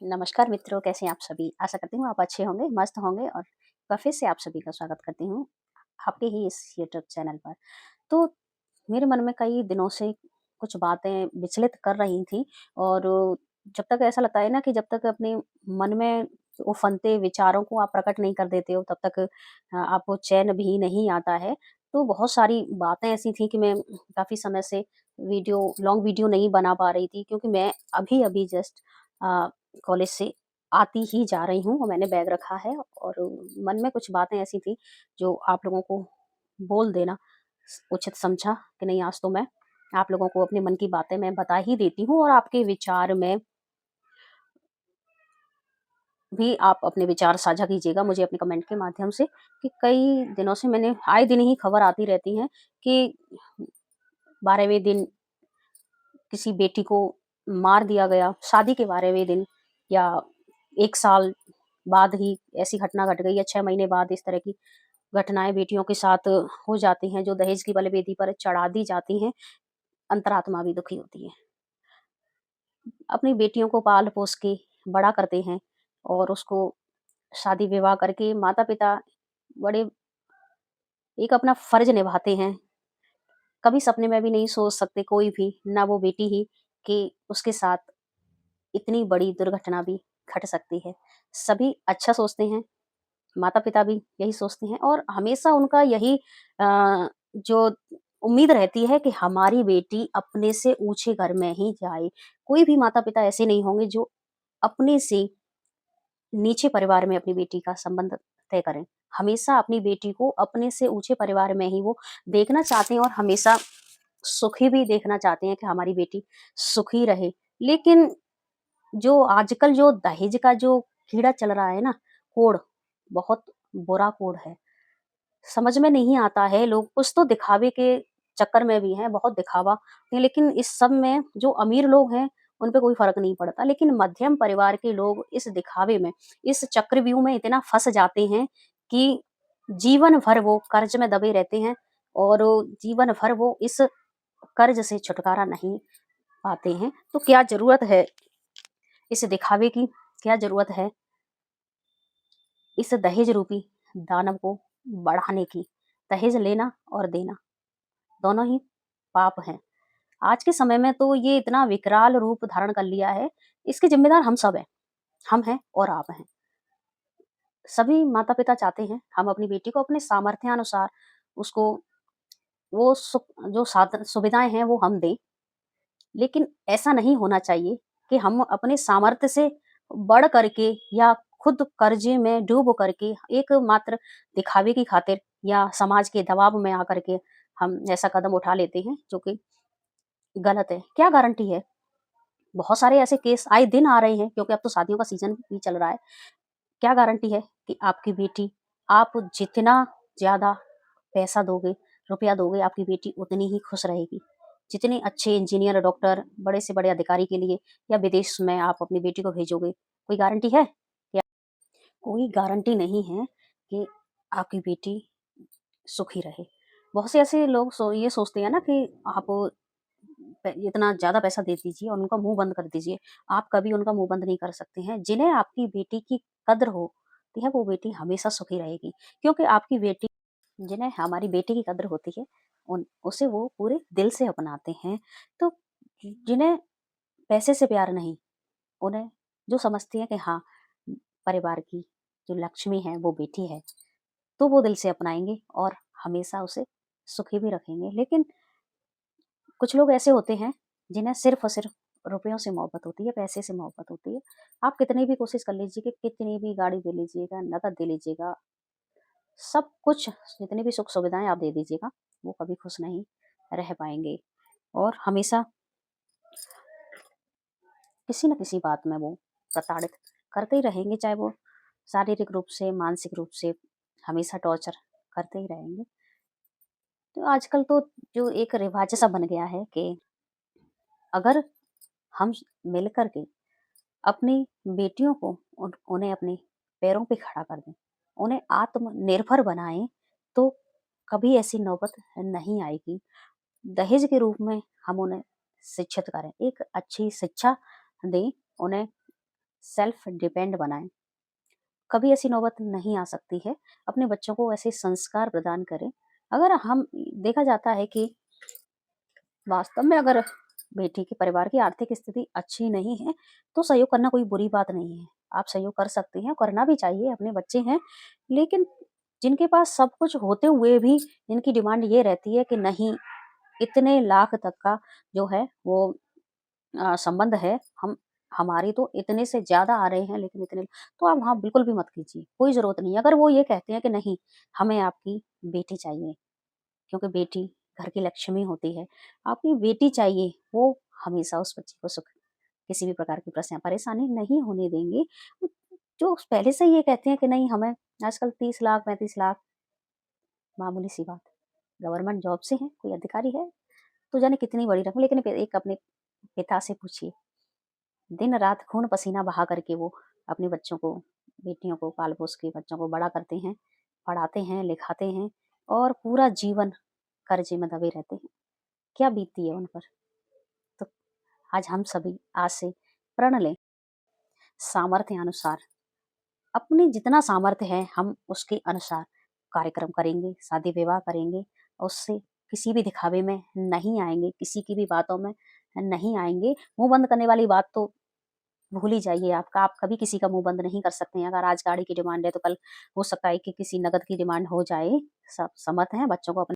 नमस्कार मित्रों, कैसे हैं आप सभी? आशा करती हूँ आप अच्छे होंगे, मस्त होंगे और फिर से आप सभी का स्वागत करती हूँ, आपके ही इस यूट्यूब चैनल पर। तो मेरे मन में कई दिनों से कुछ बातें विचलित कर रही थी और जब तक ऐसा लगता है ना कि जब तक अपने मन में उफनते विचारों को आप प्रकट नहीं कर देते हो, तब तक आपको चैन भी नहीं आता है। तो बहुत सारी बातें ऐसी थी कि मैं काफ़ी समय से लॉन्ग वीडियो नहीं बना पा रही थी क्योंकि मैं अभी-अभी जस्ट अ, कॉलेज से आती ही जा रही हूँ और मैंने बैग रखा है और मन में कुछ बातें ऐसी थी जो आप लोगों को बोल देना उचित समझा कि नहीं, आज तो मैं आप लोगों को अपने मन की बातें मैं बता ही देती हूँ और आपके विचार में भी आप अपने विचार साझा कीजिएगा मुझे अपने कमेंट के माध्यम से कि कई दिनों से मैंने आए दिन ही खबर आती रहती हैं कि 12वें दिन किसी बेटी को मार दिया गया, शादी के 12वें दिन या 1 साल बाद ही ऐसी घटना घट गई या 6 महीने बाद इस तरह की घटनाएँ बेटियों के साथ हो जाती हैं, जो दहेज की बलिवेदी पर चढ़ा दी जाती हैं, अंतरात्मा भी दुखी होती है। अपनी बेटियों को पाल-पोस के बड़ा करते हैं और उसको शादी-विवाह करके माता-पिता बड़े एक अपना फ़र्ज़ निभाते हैं। कभी सपने में भी नहीं सोच सकते कोई भी, ना वो बेटी ही, कि उसके साथ इतनी बड़ी दुर्घटना भी घट सकती है। सभी अच्छा सोचते हैं, माता-पिता भी यही सोचते हैं और हमेशा उनका यही जो उम्मीद रहती है कि हमारी बेटी अपने से ऊँचे घर में ही जाए। कोई भी माता-पिता ऐसे नहीं होंगे जो अपने से नीचे परिवार में अपनी बेटी का संबंध तय करें। हमेशा अपनी बेटी को अपने से ऊँचे परिवार में ही वो देखना चाहते हैं और हमेशा सुखी भी देखना चाहते हैं कि हमारी बेटी सुखी रहे। लेकिन जो आजकल जो दहेज का जो कीड़ा चल रहा है ना, कोढ़, बहुत बुरा कोढ़ है। समझ में नहीं आता है, लोग कुछ तो दिखावे के चक्कर में भी हैं, बहुत दिखावा लेकिन इस सब में जो अमीर लोग हैं, उन पे कोई फ़र्क नहीं पड़ता। लेकिन मध्यम परिवार के लोग इस दिखावे में, इस चक्रव्यूह में इतना फँस जाते हैं कि जीवन भर वो कर्ज़ में दबे रहते हैं और जीवन भर वो इस कर्ज़ से छुटकारा नहीं पाते हैं। तो क्या ज़रूरत है इस दिखावे की? क्या ज़रूरत है इस दहेज रूपी दानव को बढ़ाने की? दहेज लेना और देना दोनों ही पाप हैं। आज के समय में तो ये इतना विकराल रूप धारण कर लिया है, इसके ज़िम्मेदार हम सब हैं। हम हैं और आप हैं। सभी माता-पिता चाहते हैं हम अपनी बेटी को अपने सामर्थ्यानुसार उसको वो जो साधन सुविधाएँ हैं वो हम दें। लेकिन ऐसा नहीं होना चाहिए कि हम अपने सामर्थ्य से बढ़ करके या खुद कर्जे में डूब करके एकमात्र दिखावे की खातिर या समाज के दबाव में आकर के हम ऐसा कदम उठा लेते हैं जो कि गलत है। क्या गारंटी है? बहुत सारे ऐसे केस आए दिन आ रहे हैं क्योंकि अब तो शादियों का सीज़न भी चल रहा है। क्या गारंटी है कि आपकी बेटी आप जितना ज़्यादा पैसा दोगे, रुपया दोगे, आपकी बेटी उतनी ही खुश रहेगी। जितने अच्छे इंजीनियर, डॉक्टर, बड़े से बड़े अधिकारी के लिए या विदेश में आप अपनी बेटी को भेजोगे, कोई गारंटी है? क्या कोई गारंटी नहीं है कि आपकी बेटी सुखी रहे। बहुत से ऐसे लोग ये सोचते हैं ना कि आप इतना ज़्यादा पैसा दे दीजिए और उनका मुँह बंद कर दीजिए। आप कभी उनका मुँह बंद नहीं कर सकते हैं। जिन्हें आपकी बेटी की कद्र होती है, वो बेटी हमेशा सुखी रहेगी। क्योंकि आपकी बेटी जिन्हें हमारी बेटी की कद्र होती है, उन उसे वो पूरे दिल से अपनाते हैं। तो जिन्हें पैसे से प्यार नहीं, उन्हें जो समझती हैं कि हाँ, परिवार की जो लक्ष्मी है, वो बेटी है, तो वो दिल से अपनाएँगे और हमेशा उसे सुखी भी रखेंगे। लेकिन कुछ लोग ऐसे होते हैं जिन्हें सिर्फ़ और सिर्फ़ रुपयों से मोहब्बत होती है, पैसे से मोहब्बत होती है। आप कितनी भी कोशिश कर लीजिए कि कितनी भी गाड़ी दे लीजिएगा, नकद दे लीजिएगा, सब कुछ जितनी भी सुख-सुविधाएँ आप दे दीजिएगा, वो कभी खुश नहीं रह पाएँगे और हमेशा किसी न किसी बात में वो प्रताड़ित करते ही रहेंगे, चाहे वो शारीरिक रूप से, मानसिक रूप से, हमेशा टॉर्चर करते ही रहेंगे। तो आजकल तो जो एक रिवाज सा बन गया है कि अगर हम मिल कर के अपनी बेटियों को उन्हें अपने पैरों पे खड़ा कर दें, उन्हें आत्मनिर्भर बनाएँ, तो कभी ऐसी नौबत नहीं आएगी। दहेज के रूप में हम उन्हें शिक्षित करें, एक अच्छी शिक्षा दें, उन्हें सेल्फ डिपेंड बनाएँ। कभी ऐसी नौबत नहीं आ सकती है, अपने बच्चों को ऐसे संस्कार प्रदान करें। अगर हम देखा जाता है कि वास्तव में अगर बेटी के परिवार की आर्थिक स्थिति अच्छी नहीं है, तो सहयोग करना कोई बुरी बात नहीं है। आप सहयोग कर सकते हैं, करना भी चाहिए, अपने बच्चे हैं। लेकिन जिनके पास सब कुछ होते हुए भी इनकी डिमांड ये रहती है कि नहीं, इतने लाख तक का जो है वो संबंध है, हम हमारी तो इतने से ज़्यादा आ रहे हैं, लेकिन इतने, तो आप वहाँ बिल्कुल भी मत कीजिए, कोई ज़रूरत नहीं है। अगर वो ये कहते हैं कि नहीं, हमें आपकी बेटी चाहिए, क्योंकि बेटी घर की लक्ष्मी होती है, आपकी बेटी चाहिए, वो हमेशा उस बच्चे को सुख, किसी भी प्रकार की परेशानी नहीं होने देंगे। जो पहले से ही ये कहते हैं कि नहीं, हमें आजकल 30 लाख, 35 लाख मामूली सी बात, गवर्नमेंट जॉब से हैं, कोई अधिकारी है, तो जाने कितनी बड़ी रकम, लेकिन एक अपने पिता से पूछिए, दिन रात खून पसीना बहा करके वो अपने बच्चों को, बेटियों को पाल-पोस के बच्चों को बड़ा करते हैं, पढ़ाते हैं, लिखाते हैं और पूरा जीवन कर्जे में दबे रहते हैं। क्या बीतती है उन पर? तो आज हम सभी आज से प्रण लें, सामर्थ्य अनुसार, अपने जितना सामर्थ्य है हम उसके अनुसार कार्यक्रम करेंगे, शादी-विवाह करेंगे और उससे किसी भी दिखावे में नहीं आएँगे, किसी की भी बातों में नहीं आएँगे। मुँह बंद करने वाली बात तो भूल ही जाइए, आप कभी किसी का मुँह बंद नहीं कर सकते हैं। अगर आज गाड़ी की डिमांड है तो कल हो सकता है कि किसी नकद की डिमांड हो जाए। सब समर्थ हैं बच्चों को अपने